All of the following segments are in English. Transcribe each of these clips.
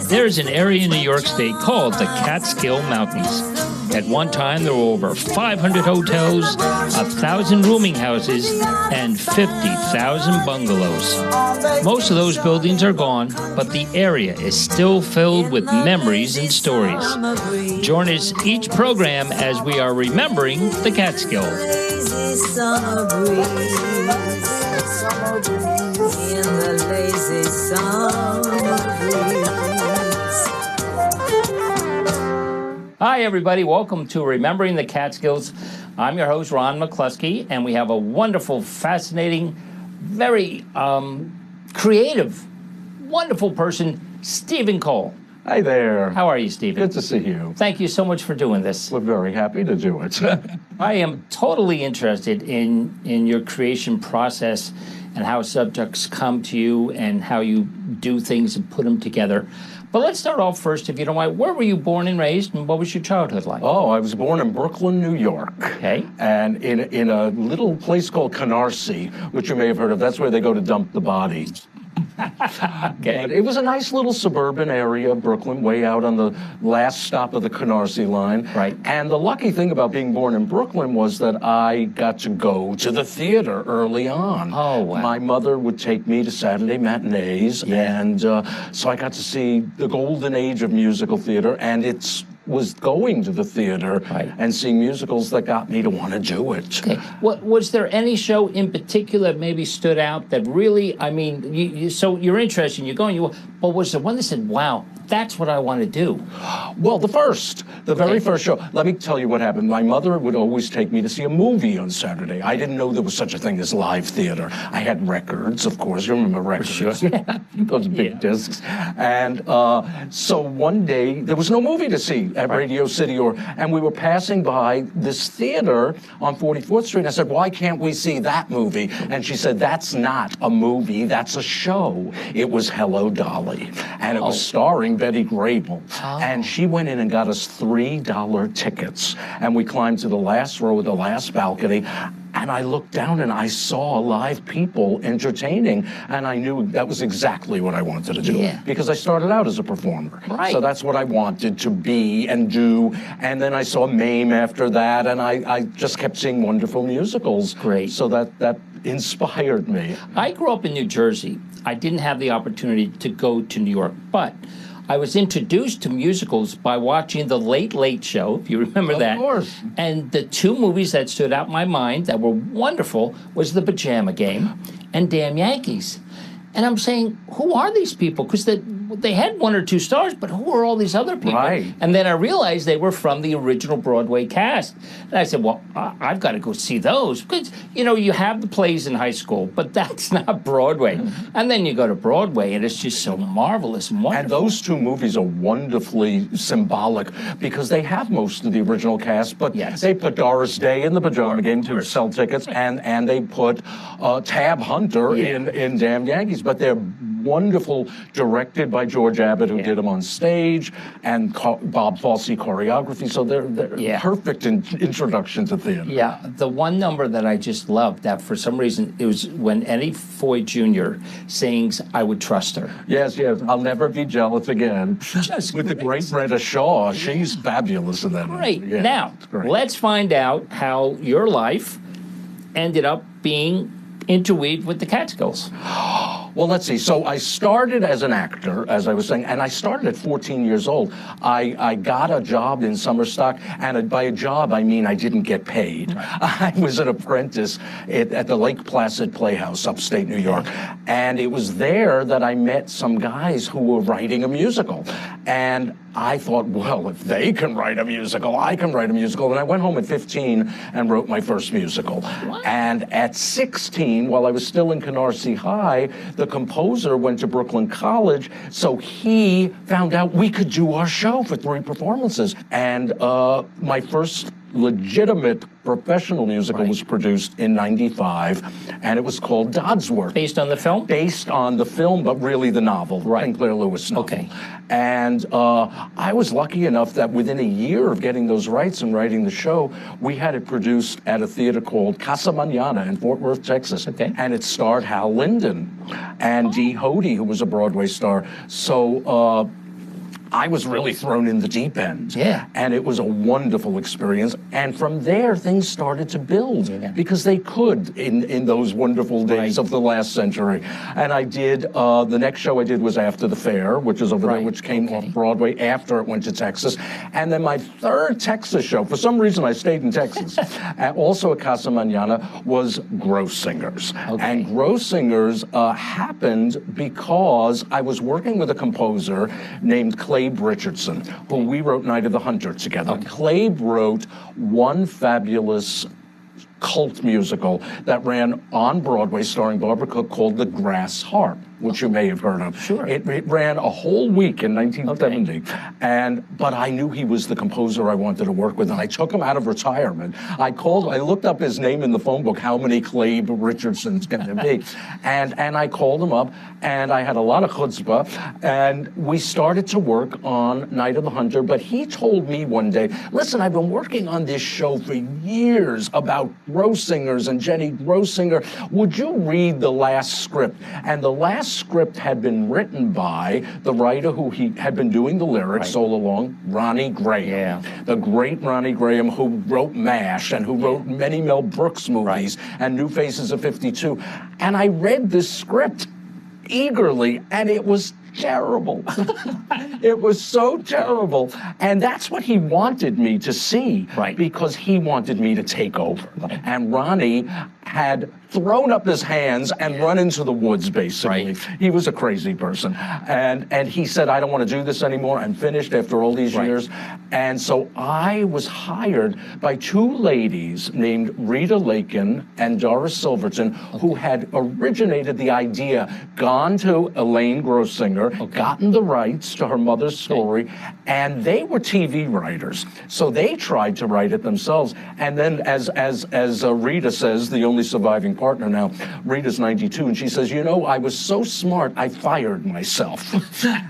There's an area in New York State called the Catskill Mountains. At one time, there were over 500 hotels, 1,000 rooming houses, and 50,000 bungalows. Most of those buildings are gone, but the area is still filled with memories and stories. Join us each program as we are remembering the Catskills. Summer breeze, in the lazy summer breeze. Hi, everybody. Welcome to Remembering the Catskills. I'm your host, Ron McCluskey, and we have a wonderful, fascinating, very creative, wonderful person, Stephen Cole. Hi there. How are you, Stephen? Good to see you. Thank you so much for doing this. We're very happy to do it. I am totally interested in your creation process and how subjects come to you and how you do things and put them together. But let's start off first, if you don't mind. Where were you born and raised, and what was your childhood like? Oh, I was born in Brooklyn, New York. Okay. And in a little place called Canarsie, which you may have heard of. That's where they go to dump the bodies. Okay. But it was a nice little suburban area of Brooklyn, way out on the last stop of the Canarsie line. Right. And the lucky thing about being born in Brooklyn was that I got to go to the theater early on. Oh, wow. My mother would take me to Saturday matinees, and so I got to see the golden age of musical theater, and was going to the theater and seeing musicals that got me to want to do it. Okay. Was there any show in particular that maybe stood out that really, I mean, so you're interested, you're going, but was there one that said, wow, that's what I want to do? Well, the very first show. Let me tell you what happened. My mother would always take me to see a movie on Saturday. I didn't know there was such a thing as live theater. I had records, of course. You remember records? Sure. Yeah, those big discs. And so one day, there was no movie to see at Radio City, and we were passing by this theater on 44th Street. And I said, why can't we see that movie? And she said, that's not a movie, that's a show. It was Hello, Dolly. And it was starring Betty Grable. And she went in and got us $3 tickets. And we climbed to the last row of the last balcony. And I looked down and I saw live people entertaining, and I knew that was exactly what I wanted to do. Because I started out as a performer. Right. So that's what I wanted to be and do. And then I saw MAME after that, and I just kept seeing wonderful musicals. Great. So that inspired me. I grew up in New Jersey. I didn't have the opportunity to go to New York, but I was introduced to musicals by watching The Late Late Show, if you remember that. Of course. And the two movies that stood out in my mind that were wonderful was The Pajama Game and Damn Yankees. And I'm saying, who are these people? Because they had one or two stars, but who are all these other people? Right. And then I realized they were from the original Broadway cast. And I said, well, I've got to go see those. Because, you have the plays in high school, but that's not Broadway. And then you go to Broadway, and it's just so marvelous and wonderful. And those two movies are wonderfully symbolic because they have most of the original cast, but they put Doris Day in The Pajama Game to sell tickets, and they put Tab Hunter in Damn Yankees. But they're wonderful, directed by George Abbott, who did them on stage, and Bob Fosse choreography. So they're perfect introduction to theater. Yeah, the one number that I just loved, that for some reason, it was when Eddie Foy Jr. sings I Would Trust Her. Yes, I'll Never Be Jealous Again. Just with the great Brenda Shaw. She's fabulous in that Great. movie. Yeah, now, let's find out how your life ended up being interweaved with the Catskills. Well, let's see. So I started as an actor, as I was saying, and I started at 14 years old. I got a job in summer stock, and by a job, I mean I didn't get paid. I was an apprentice at the Lake Placid Playhouse, upstate New York, and it was there that I met some guys who were writing a musical. And I thought, well, if they can write a musical, I can write a musical. And I went home at 15 and wrote my first musical. Wow. And at 16, while I was still in Canarsie High, the composer went to Brooklyn College, so he found out we could do our show for 3 performances. And my first legitimate professional musical was produced in '95, and it was called Dodsworth. Based on the film? Based on the film, but really the novel, Sinclair Lewis novel. Okay. And I was lucky enough that within a year of getting those rights and writing the show, we had it produced at a theater called Casa Mañana in Fort Worth, Texas. Okay. And it starred Hal Linden and Dee Hoty, who was a Broadway star. So I was really thrown in the deep end. Yeah. And it was a wonderful experience. And from there, things started to build because they could in those wonderful days of the last century. And I did, the next show I did was After the Fair, which is over there, which came off Broadway after it went to Texas. And then my third Texas show, for some reason I stayed in Texas, also at Casa Mañana, was Grossinger'S. And Grossinger'S happened because I was working with a composer named Clabe Richardson, who we wrote Night of the Hunter together. Clabe wrote one fabulous cult musical that ran on Broadway starring Barbara Cook called The Grass Harp, which you may have heard of. Sure. It ran a whole week in 1970. But I knew he was the composer I wanted to work with, and I took him out of retirement. I looked up his name in the phone book, how many Clabe Richardsons can there be? And I called him up, and I had a lot of chutzpah, and we started to work on Night of the Hunter, but he told me one day, listen, I've been working on this show for years about Grossinger'S and Jenny Grossinger. Would you read the last script? And the last script had been written by the writer who he had been doing the lyrics all along, Ronnie Graham. The great Ronnie Graham, who wrote MASH and who wrote many Mel Brooks movies and New Faces of 52. And I read this script eagerly, and it was terrible. It was so terrible. And that's what he wanted me to see, because he wanted me to take over. And Ronnie had thrown up his hands and run into the woods, basically. He was a crazy person. And he said, I don't want to do this anymore. I'm finished after all these years. And so I was hired by two ladies named Rita Lakin and Doris Silverton, who had originated the idea, gone to Elaine Grossinger, gotten the rights to her mother's story, and they were TV writers. So they tried to write it themselves. And then as Rita says, the only surviving partner now, Rita's 92, and she says, you know, I was so smart, I fired myself.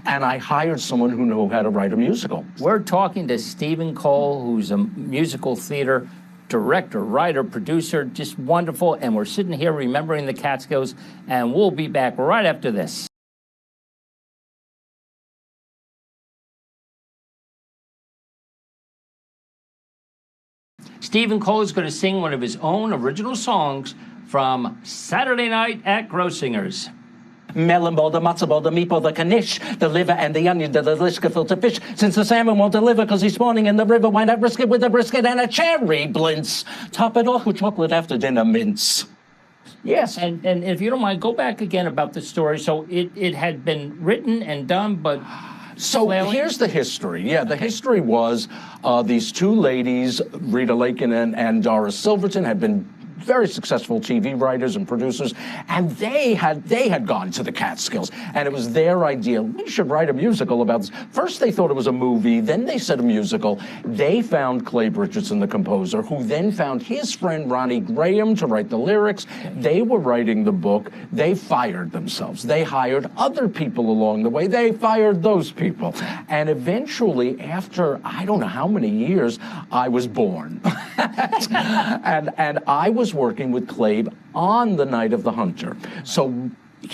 And I hired someone who knew how to write a musical. We're talking to Stephen Cole, who's a musical theater director, writer, producer, just wonderful. And we're sitting here remembering the Catskills, and we'll be back right after this. Stephen Cole is going to sing one of his own original songs from Saturday Night at Grossinger'S. Melon ball, the matzo ball, the meatball, the knish, the liver and the onion, the delicious gefilte fish. Since the salmon won't deliver because he's spawning in the river, why not risk it with a brisket and a cherry blintz? Top it off with chocolate after dinner mince. Yes, and if you don't mind, go back again about the story. So it had been written and done, but... So here's the history. Yeah, the history was these two ladies, Rita Lakin and Doris Silverton, had been very successful TV writers and producers, and they had gone to the Catskills, and it was their idea. We should write a musical about this. First, they thought it was a movie. Then they said a musical. They found Clabe Richardson, the composer, who then found his friend Ronnie Graham to write the lyrics. They were writing the book. They fired themselves. They hired other people along the way. They fired those people, and eventually, after I don't know how many years, I was born, and I was working with Clabe on The Night of the Hunter. So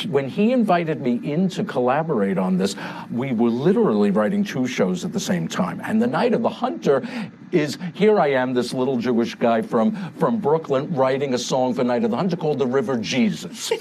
when he invited me in to collaborate on this, we were literally writing two shows at the same time. And The Night of the Hunter is, here I am, this little Jewish guy from Brooklyn, writing a song for Night of the Hunter called The River Jesus.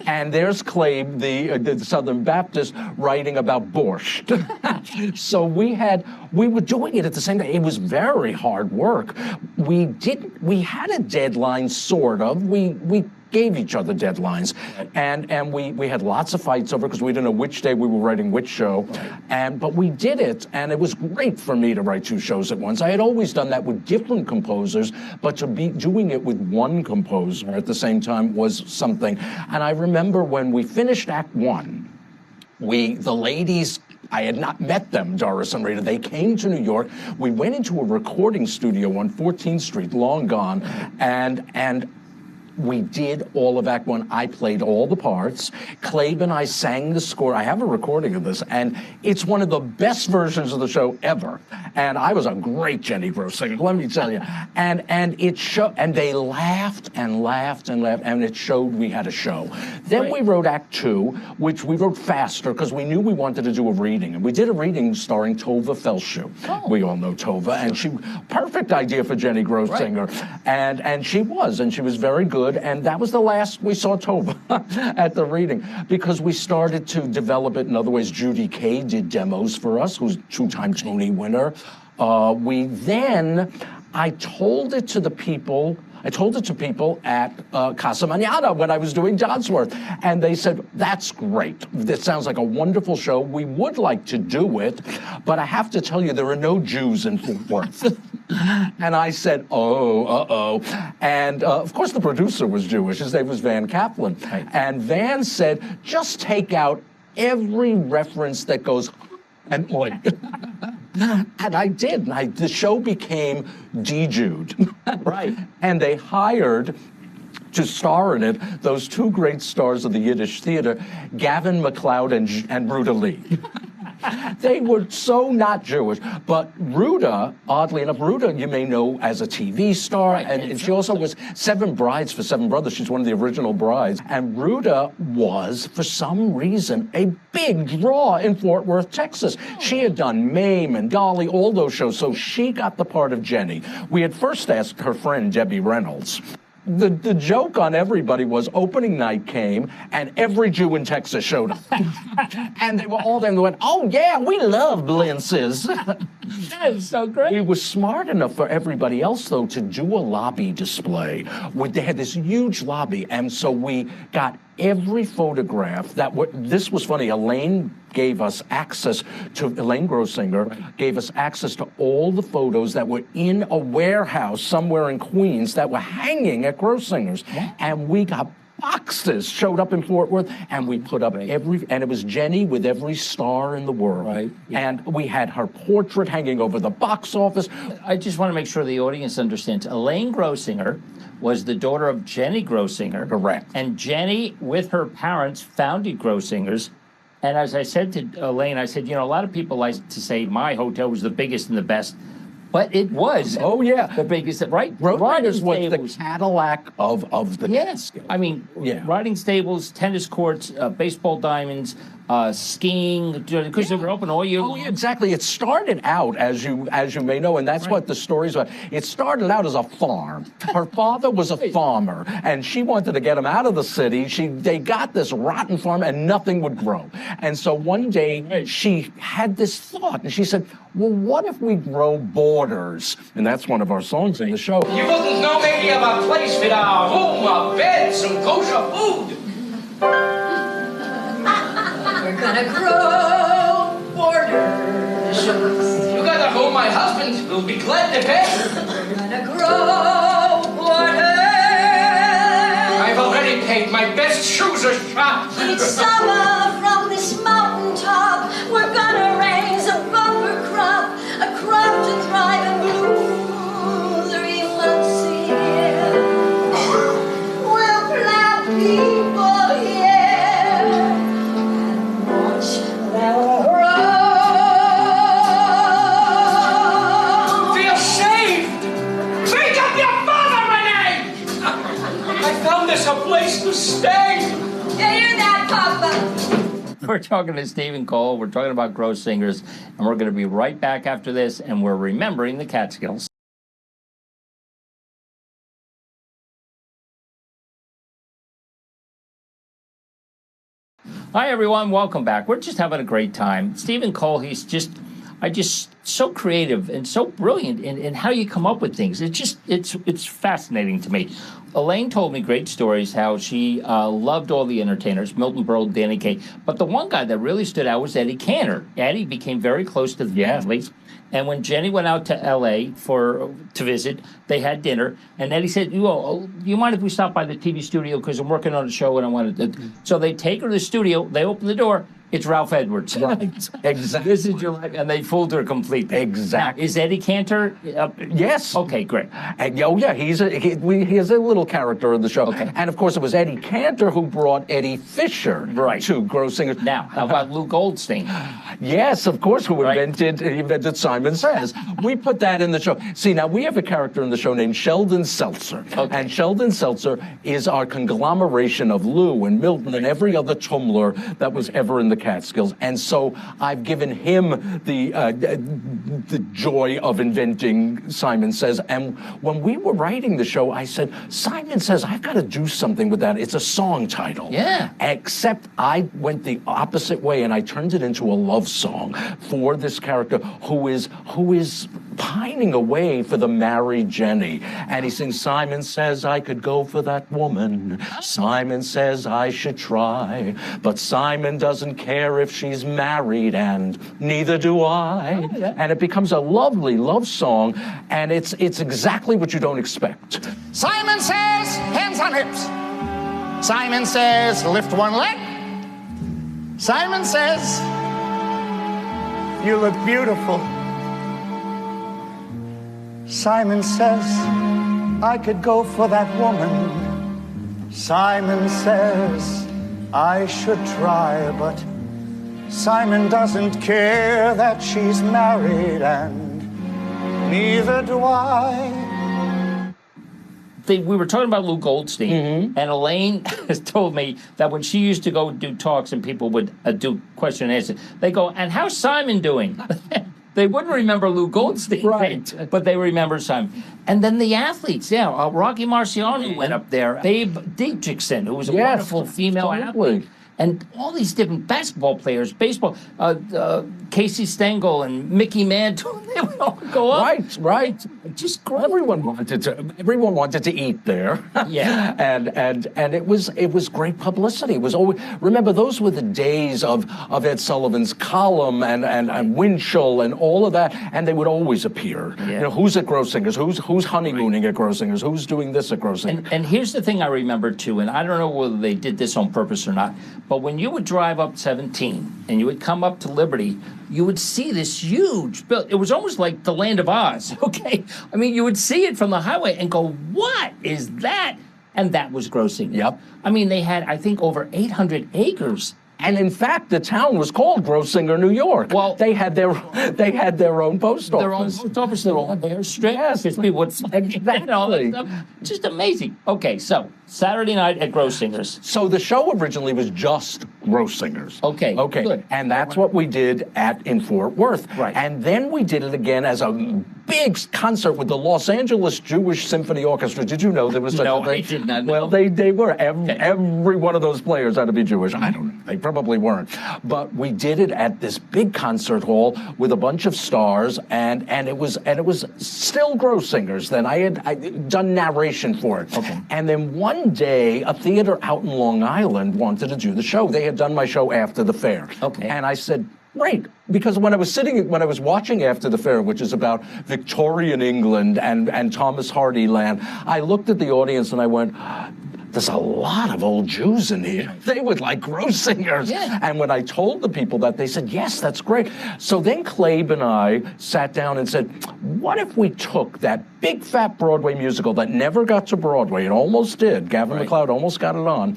And there's Clabe, the Southern Baptist, writing about borscht. So we were doing it at the same time. It was very hard work. We had a deadline, sort of. We gave each other deadlines, and we had lots of fights over because we didn't know which day we were writing which show, but we did it, and it was great for me to write two shows at once. I had always done that with different composers, but to be doing it with one composer at the same time was something. And I remember when we finished Act One, the ladies, I had not met them, Doris and Rita. They came to New York. We went into a recording studio on 14th Street, long gone, and We did all of Act One. I played all the parts. Clabe and I sang the score. I have a recording of this, and it's one of the best versions of the show ever. And I was a great Jenny Grossinger, let me tell you. And it showed, and they laughed and laughed and laughed, and it showed we had a show. Then we wrote Act Two, which we wrote faster because we knew we wanted to do a reading, and we did a reading starring Tova Feldshuh. Oh. We all know Tova, and she perfect idea for Jenny Grossinger, and she was very good, and that was the last we saw Tova at the reading because we started to develop it in other ways. Judy Kay did demos for us, who's two-time Tony winner. I told it to people at Casa Manana when I was doing Dodsworth, and they said, that's great. This sounds like a wonderful show. We would like to do it, but I have to tell you, there are no Jews in Fort Worth. And I said, And of course, the producer was Jewish. His name was Van Kaplan. Right. And Van said, just take out every reference that goes and oi. And I did. The show became De-Jewed. Right. And they hired to star in it those two great stars of the Yiddish theater, Gavin MacLeod and Ruta Lee. They were so not Jewish. But Ruta, oddly enough, Ruta you may know as a TV star, and she also was Seven Brides for Seven Brothers. She's one of the original brides. And Ruta was, for some reason, a big draw in Fort Worth, Texas. She had done Mame and Dolly, all those shows, so she got the part of Jenny. We had first asked her friend, Debbie Reynolds. The joke on everybody was opening night came and every Jew in Texas showed up. And they were all there and they went, oh yeah, we love blintzes. That is so great. We were smart enough for everybody else, though, to do a lobby display. They had this huge lobby, and so we got every photograph this was funny. Elaine Grossinger gave us access to all the photos that were in a warehouse somewhere in Queens that were hanging at Grossinger's. Yeah. And we got boxes showed up in Fort Worth, and we put up and it was Jenny with every star in the world. Right. Yeah. And we had her portrait hanging over the box office. I just want to make sure the audience understands. Elaine Grossinger was the daughter of Jenny Grossinger. Correct. And Jenny, with her parents, founded Grossinger's. And as I said to Elaine, I said, a lot of people like to say my hotel was the biggest and the best. But it was. Oh, yeah. The biggest, right? Grossinger's was the Cadillac of the Catskills. I mean, riding stables, tennis courts, baseball diamonds, skiing, because they were open all year long. Oh, yeah, exactly. It started out, as you may know, and that's what the story's about. It started out as a farm. Her father was a farmer, and she wanted to get him out of the city. They got this rotten farm, and nothing would grow. And so one day, she had this thought, and she said, well, what if we grow borders? And that's one of our songs in the show. You wouldn't know maybe of a place with a home, a bed, some kosher food. We're gonna grow borders. You got a home, my husband will be glad to pay. We're gonna grow borders. I've already paid. My best shoes are shot. It's summer from this mountaintop. We're gonna raise a bumper crop, a crop to thrive and bloom 3 months a year. We'll plant people here and watch them grow. Feel saved. Wake up your father, Renee. I found this a place to stay. You hear that, Papa? We're talking to Stephen Cole. We're talking about Grossinger's, and we're going to be right back after this, and we're remembering the Catskills. Hi, everyone. Welcome back. We're just having a great time. Stephen Cole, he's just so creative and so brilliant in how you come up with things. It's fascinating to me. Elaine told me great stories how she loved all the entertainers, Milton Berle, Danny Kaye. But the one guy that really stood out was Eddie Cantor. Eddie became very close to the family. And when Jenny went out to L.A. to visit, they had dinner. And Eddie said, you mind if we stop by the TV studio because I'm working on a show and I wanted to. So they take her to the studio. They open the door. It's Ralph Edwards. Right. Exactly. This is your life, and they fooled her completely. Exactly. Now, is Eddie Cantor? Yes. Okay, great. And, oh yeah, he is a little character in the show. Okay. And of course, it was Eddie Cantor who brought Eddie Fisher to Grossinger's. Now, how about Lou Goldstein? Yes, of course, who Right. invented Simon Says. We put that in the show. See, now we have a character in the show named Sheldon Seltzer. Okay. And Sheldon Seltzer is our conglomeration of Lou and Milton and every other tumbler that was ever in the Catskills. And so I've given him the joy of inventing Simon Says. And when we were writing the show, I said, Simon Says, I've got to do something with that. It's a song title. Yeah. Except I went the opposite way and I turned it into a love song for this character who is pining away for the married Jenny. And he sings, Simon says I could go for that woman. Simon says I should try. But Simon doesn't care if she's married, and neither do I. Oh, yeah. And it becomes a lovely love song, and it's exactly what you don't expect. Simon says, hands on hips. Simon says, lift one leg. Simon says, you look beautiful. Simon says, I could go for that woman. Simon says, I should try, but Simon doesn't care that she's married, and neither do I. We were talking about Lou Goldstein, and Elaine has told me that when she used to go do talks and people would do question and answer, they go, and how's Simon doing? They wouldn't remember Lou Goldstein, Right. but they remember Simon. And then the athletes, Rocky Marciano went up there, Babe Dietrichson, who was a Yes, wonderful female totally. athlete. And all these different basketball players, baseball, Casey Stengel and Mickey Mantle, they would all go up. Right. Just great. Everyone wanted to eat there. Yeah. and it was great publicity. It was always, remember, those were the days of Ed Sullivan's column and Winchell and all of that, and they would always appear. Yeah. You know, who's at Grossinger's, who's honeymooning at Grossinger's, who's doing this at Grossinger's. And here's the thing I remember too, and I don't know whether they did this on purpose or not, but when you would drive up 17 and you would come up to Liberty, you would see this huge building. It was almost like the Land of Oz, okay? I mean, you would see it from the highway and go, what is that? And that was Grossinger's. Yep. I mean, they had, I think, over 800 acres. And in fact, the town was called Grossinger, New York. Well, they had their own post office. Their own post office, their own airstrip. Yes. Because people would and all that Exactly. stuff. Just amazing. Okay, so Saturday night at Grossinger's. So the show originally was just Grossinger's. Okay, good. And that's what we did in Fort Worth. Right. And then we did it again as a big concert with the Los Angeles Jewish Symphony Orchestra. Did you know there was such No, a thing? I did not know. Well, they were. Every one of those players had to be Jewish. I don't know. They probably weren't. But we did it at this big concert hall with a bunch of stars, and it was still Grossinger's then. I'd done narration for it. Okay. And then one day, a theater out in Long Island wanted to do the show. They had done my show after the fair. Okay. And I said, great, because when I was watching After the Fair, which is about Victorian England and Thomas Hardy land, I looked at the audience and I went, there's a lot of old Jews in here. They would like Grossinger's. Yeah. And when I told the people that, they said, yes, that's great. So then Clabe and I sat down and said, what if we took that big fat Broadway musical that never got to Broadway? It almost did. Gavin MacLeod almost got it on.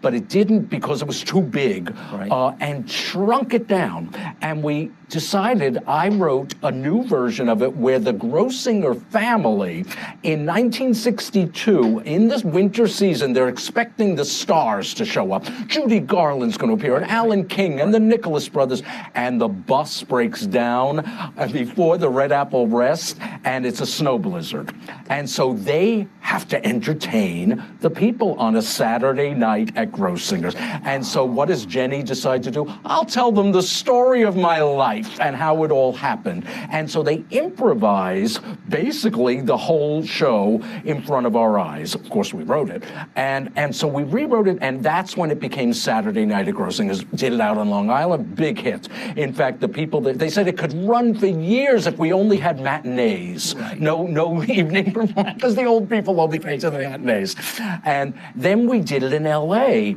But it didn't because it was too big. Right. And shrunk it down. And we decided, I wrote a new version of it where the Grossinger family in 1962, in this winter season, they're expecting the stars to show up. Judy Garland's going to appear, and Alan King, and the Nicholas brothers, and the bus breaks down before the Red Apple Rest, and it's a snow blizzard. And so they have to entertain the people on a Saturday night at Grossinger's. And so what does Jenny decide to do? I'll tell them the story of my life and how it all happened. And so they improvise basically the whole show in front of our eyes. Of course, we wrote it. And so we rewrote it, and that's when it became Saturday Night at Grossinger's. Did it out on Long Island, big hit. In fact, the people, they said it could run for years if we only had matinees. Right. No evening performance, because the old people only paid to the matinees. And then we did it in L.A.,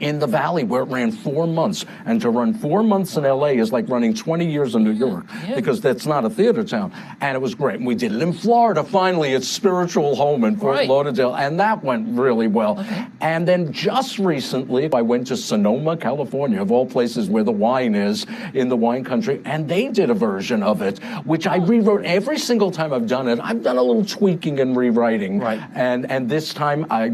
in the Valley where it ran 4 months. And to run 4 months in LA is like running 20 years in New York because that's not a theater town. And it was great. And we did it in Florida, finally, its spiritual home in Fort Lauderdale. And that went really well. And then just recently, I went to Sonoma, California, of all places where the wine is in the wine country. And they did a version of it, which I rewrote every single time I've done it. I've done a little tweaking and rewriting. And this time I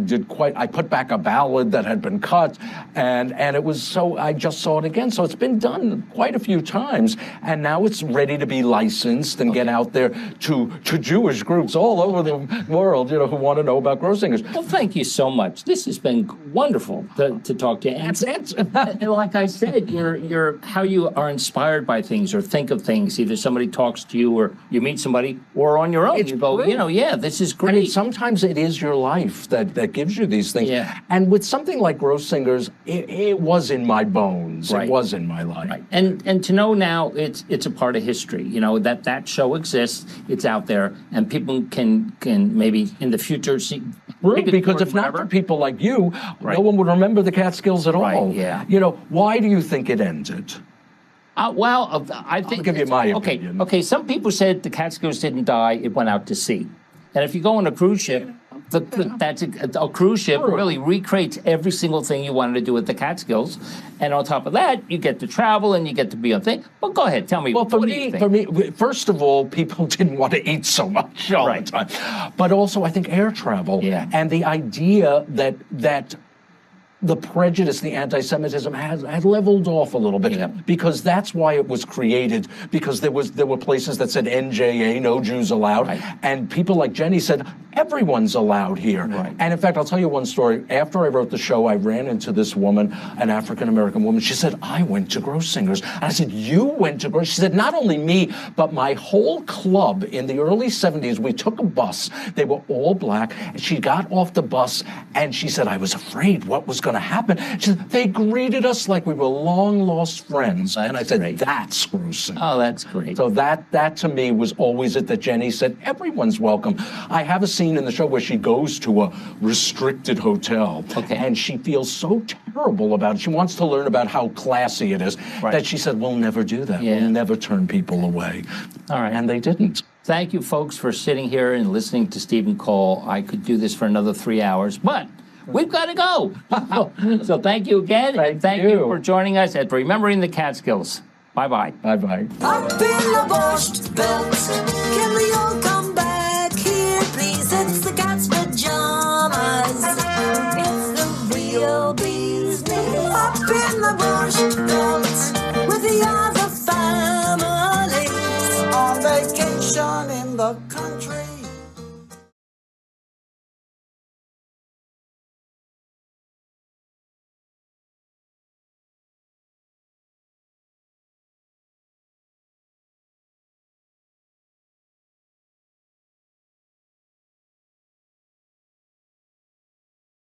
put back a ballad that had been cut. And it was so, I just saw it again. So it's been done quite a few times. And now it's ready to be licensed and get out there to Jewish groups all over the world, who want to know about Grossinger'S. Well, thank you so much. This has been wonderful to talk to you. And like I said, you're how you are inspired by things or think of things. Either somebody talks to you or you meet somebody or on your own. You go, yeah, this is great. I mean, sometimes it is your life that gives you these things. And with something like Grossinger'S, it was in my bones. It was in my life. And to know now it's a part of history, that show exists, it's out there, and people can maybe in the future see. Because if not for people like you, no one would remember the Catskills at all. Why do you think it ended? Well, I think... I'll give you my opinion. Okay, some people said the Catskills didn't die, it went out to sea. And if you go on a cruise ship, that's a cruise ship really recreates every single thing you wanted to do with the Catskills. And on top of that, you get to travel and you get to be on thing. Well, go ahead, tell me. Well, for me, first of all, people didn't want to eat so much all the time. But also, I think air travel and the idea that the prejudice, the anti-Semitism had leveled off a little bit because that's why it was created, because there were places that said NJA, no Jews allowed, and people like Jenny said, everyone's allowed here. And in fact, I'll tell you one story. After I wrote the show, I ran into this woman, an African-American woman. She said, I went to Grossinger'S. And I said, you went to Grossinger'S? She said, not only me, but my whole club in the early 70s, we took a bus. They were all black. She got off the bus and she said, I was afraid what was going to happen. She said, they greeted us like we were long-lost friends. And I said, that's Grossinger'S. Oh, that's great. So that to me was always it that Jenny said, everyone's welcome. I have a scene in the show where she goes to a restricted hotel and she feels so terrible about it. She wants to learn about how classy it is that she said, we'll never do that. We'll never turn people away. All right. And they didn't. Thank you, folks, for sitting here and listening to Stephen Cole. I could do this for another 3 hours, but we've got to go. So thank you again. and thank you for joining us at Remembering the Catskills. Bye-bye. Bye-bye. Up in the Borscht Belt, can we all